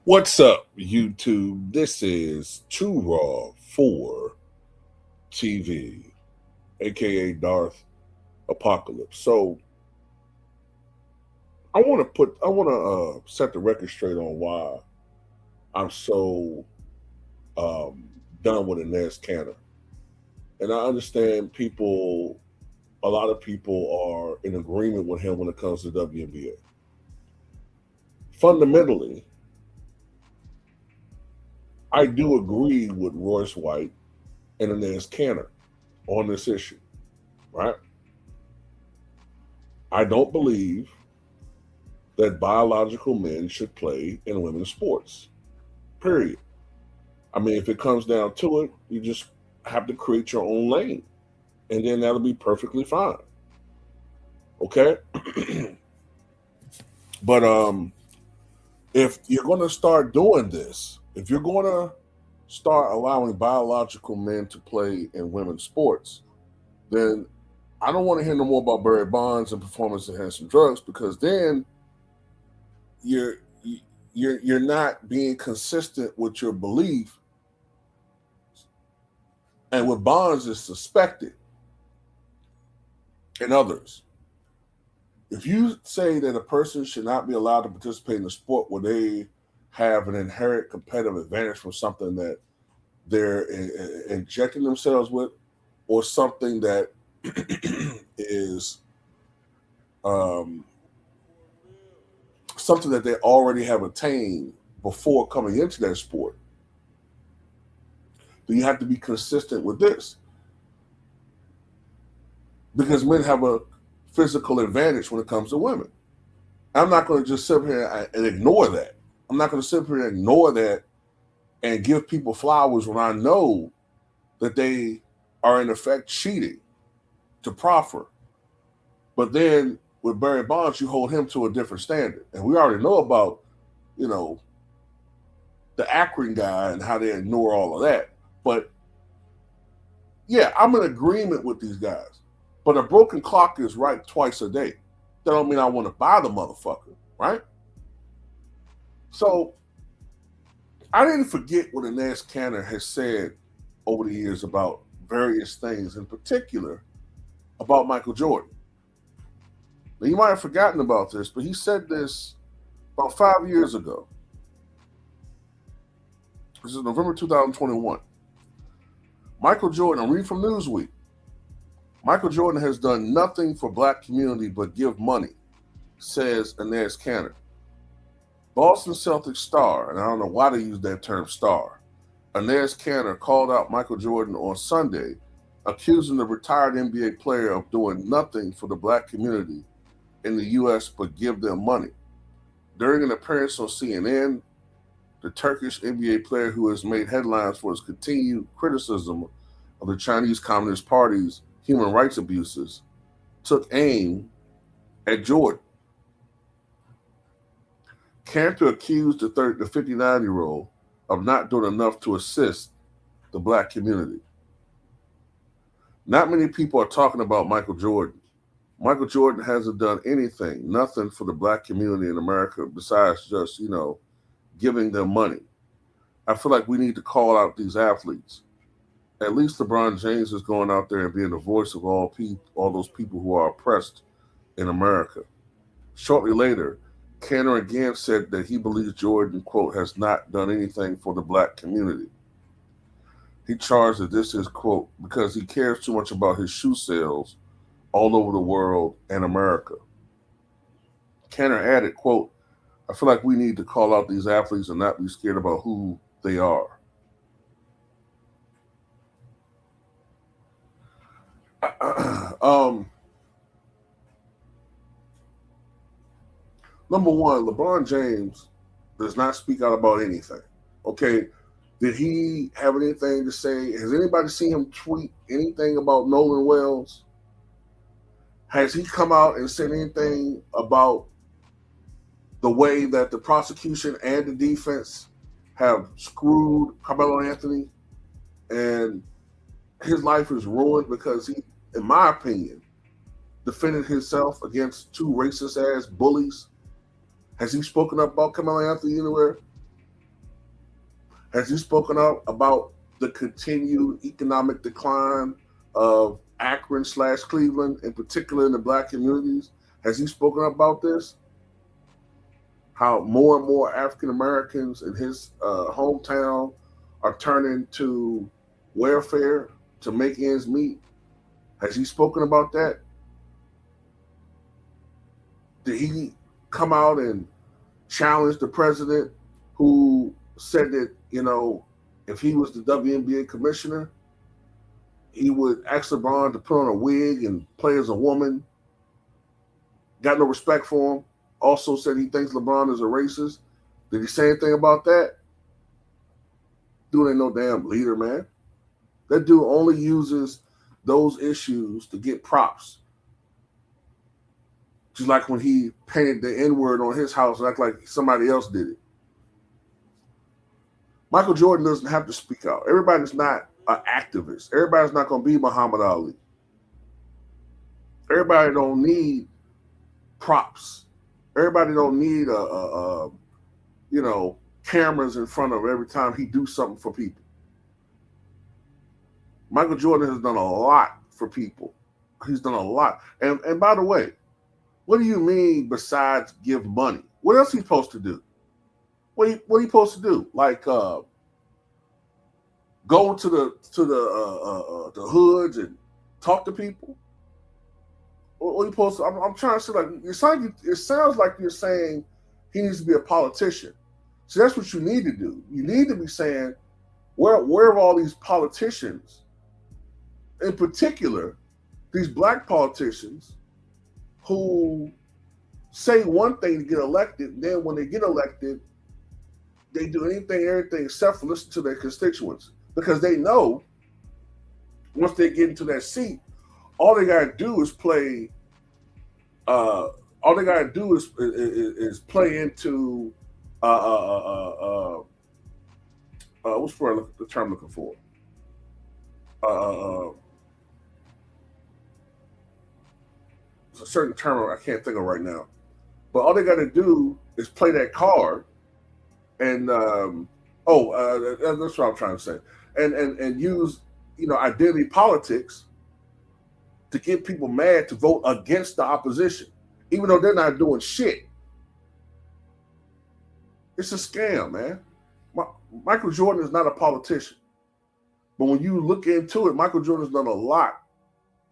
What's up, YouTube? This is Too Raw for TV, aka Darth Apocalypse. So I want to set the record straight on why I'm so done with Enes Kanter, and I understand people. A lot of people are in agreement with him when it comes to WNBA. Fundamentally, I do agree with Royce White and Enes Kanter on this issue, right? I don't believe that biological men should play in women's sports, period. I mean, if it comes down to it, you just have to create your own lane, and then that'll be perfectly fine. Okay? But if you're going to start doing this, if you're going to start allowing biological men to play in women's sports, then I don't want to hear no more about Barry Bonds and performance enhancing drugs, because then you're not being consistent with your belief, and with Bonds is suspected and others. If you say that a person should not be allowed to participate in a sport where they have an inherent competitive advantage from something that they're injecting themselves with, or something that is something that they already have attained before coming into that sport, then you have to be consistent with this. Because men have a physical advantage when it comes to women. I'm not going to just sit here and ignore that. I'm not going to sit here and ignore that and give people flowers when I know that they are in effect cheating to proffer. But then with Barry Bonds, you hold him to a different standard. And we already know about, the Akron guy and how they ignore all of that. But yeah, I'm in agreement with these guys. But a broken clock is right twice a day. That don't mean I want to buy the motherfucker, right? So I didn't forget what Enes Kanter has said over the years about various things, in particular about Michael Jordan. Now, you might have forgotten about this, but he said this about 5 years ago. This is November 2021. Michael Jordan, I'm reading from Newsweek. Michael Jordan has done nothing for black community but give money, says Enes Kanter. Boston Celtics star, and I don't know why they use that term star, Enes Kanter called out Michael Jordan on Sunday, accusing the retired NBA player of doing nothing for the black community in the U.S. but give them money. During an appearance on CNN, the Turkish NBA player, who has made headlines for his continued criticism of the Chinese Communist Party's human rights abuses, took aim at Jordan. Kanter accused the 59-year-old of not doing enough to assist the black community. Not many people are talking about Michael Jordan. Michael Jordan hasn't done anything, nothing for the black community in America besides just, giving them money. I feel like we need to call out these athletes. At least LeBron James is going out there and being the voice of all those people who are oppressed in America. Shortly later, Kanter again said that he believes Jordan, quote, has not done anything for the black community. He charged that this is, quote, because he cares too much about his shoe sales all over the world and America. Kanter added, quote, I feel like we need to call out these athletes and not be scared about who they are. Number one, LeBron James does not speak out about anything. Okay, did he have anything to say? Has anybody seen him tweet anything about Nolan Wells? Has he come out and said anything about the way that the prosecution and the defense have screwed Carmelo Anthony and his life is ruined because he, in my opinion, defended himself against two racist ass bullies? Has he spoken up about Carmelo Anthony anywhere? Has he spoken up about the continued economic decline of Akron / Cleveland, in particular in the black communities? Has he spoken up about this? How more and more African Americans in his hometown are turning to welfare to make ends meet? Has he spoken about that? Did he come out and challenge the president who said that, you know, if he was the WNBA commissioner, he would ask LeBron to put on a wig and play as a woman? Got no respect for him. Also said he thinks LeBron is a racist. Did he say anything about that? Dude ain't no damn leader, man. That dude only uses those issues to get props. Just like when he painted the N-word on his house and act like somebody else did it. Michael Jordan doesn't have to speak out. Everybody's not an activist. Everybody's not going to be Muhammad Ali. Everybody don't need props. Everybody don't need cameras in front of every time he do something for people. Michael Jordan has done a lot for people. He's done a lot. And by the way, what do you mean besides give money? What else he supposed to do? What he supposed to do? Like go to the hoods and talk to people? What you supposed to? I'm trying to say, like, it sounds like you're saying he needs to be a politician. So that's what you need to do. You need to be saying, where are all these politicians, in particular, these black politicians who say one thing to get elected, and then when they get elected, they do everything except for listen to their constituents, because they know once they get into that seat, all they gotta do is play. All they gotta do is play into what's the term I'm looking for? It's a certain term I can't think of right now. But all they gotta do is play that card, and that's what I'm trying to say, and use identity politics to get people mad to vote against the opposition, even though they're not doing shit. It's a scam, man. Michael Jordan is not a politician. But when you look into it, Michael Jordan's done a lot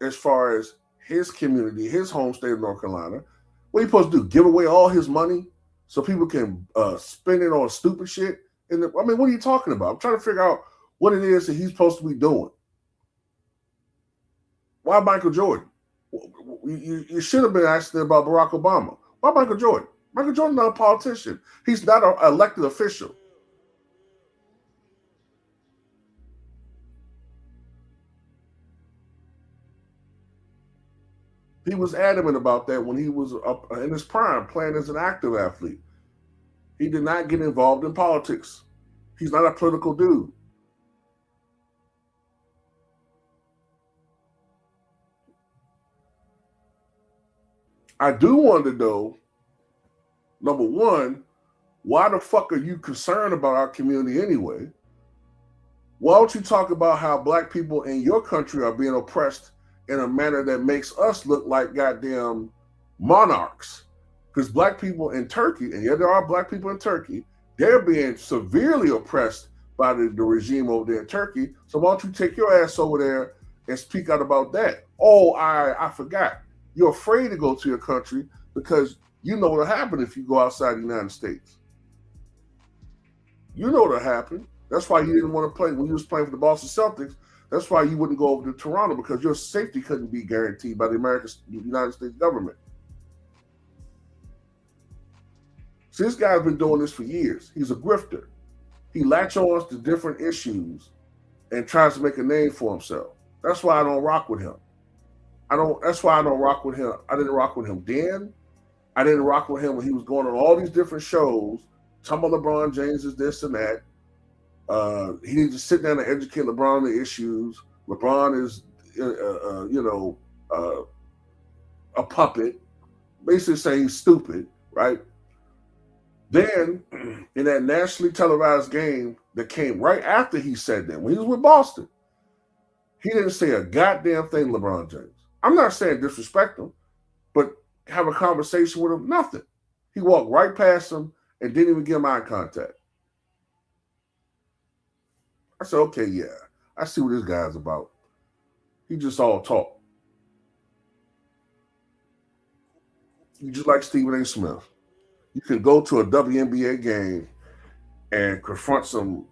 as far as his community, his home state of North Carolina. What are you supposed to do? Give away all his money so people can spend it on stupid shit? What are you talking about? I'm trying to figure out what it is that he's supposed to be doing. Why Michael Jordan? You should have been asking about Barack Obama. Why Michael Jordan? Michael Jordan's not a politician. He's not an elected official. He was adamant about that when he was up in his prime, playing as an active athlete. He did not get involved in politics. He's not a political dude. I do want to know, number one, why the fuck are you concerned about our community anyway? Why don't you talk about how black people in your country are being oppressed in a manner that makes us look like goddamn monarchs? Because black people in Turkey, and yeah, there are black people in Turkey, they're being severely oppressed by the regime over there in Turkey. So why don't you take your ass over there and speak out about that? Oh, I forgot. You're afraid to go to your country because you know what'll happen if you go outside the United States. You know what'll happen. That's why you didn't want to play when you was playing for the Boston Celtics. That's why you wouldn't go over to Toronto, because your safety couldn't be guaranteed by the United States government. See, this guy's been doing this for years. He's a grifter. He latch on to different issues and tries to make a name for himself. That's why I don't rock with him. That's why I don't rock with him. I didn't rock with him then. I didn't rock with him when he was going on all these different shows, talking about LeBron James is this and that. He needs to sit down and educate LeBron on the issues. LeBron is, a puppet. Basically saying he's stupid, right? Then, in that nationally televised game that came right after he said that, when he was with Boston, he didn't say a goddamn thing to LeBron James. I'm not saying disrespect him, but have a conversation with him, nothing. He walked right past him and didn't even give him eye contact. I said, okay, yeah, I see what this guy's about. He just all talk. You just like Stephen A. Smith. You can go to a WNBA game and confront some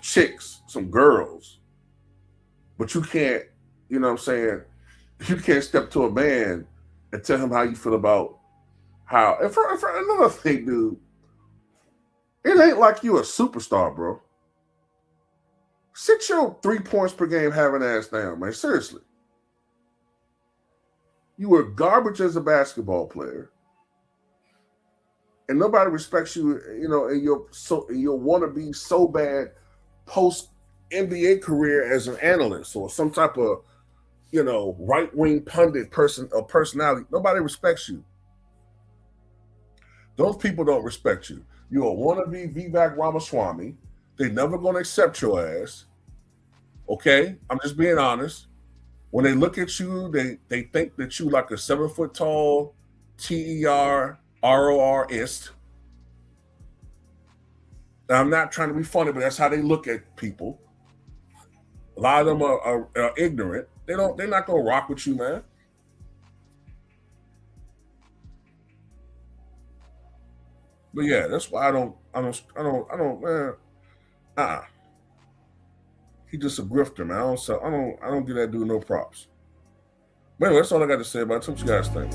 chicks, some girls, but you can't, you know what I'm saying? You can't step to a man and tell him how you feel about how. And for another thing, dude, it ain't like you a superstar, bro. Sit your 3 points per game having ass down, man. Seriously. You were garbage as a basketball player. And nobody respects you, in your wannabe so bad post NBA career as an analyst or some type of, right wing pundit person or personality. Nobody respects you. Those people don't respect you. You're a wannabe Vivek Ramaswamy. They're never going to accept your ass. Okay? I'm just being honest. When they look at you, they think that you like a 7 foot tall TER-RORist. Now, I'm not trying to be funny, but that's how they look at people. A lot of them are ignorant. They're not gonna rock with you, man. But yeah, that's why I don't, man. He just a grifter, man. I don't give that dude no props. But anyway, that's all I got to say about it. What you guys think?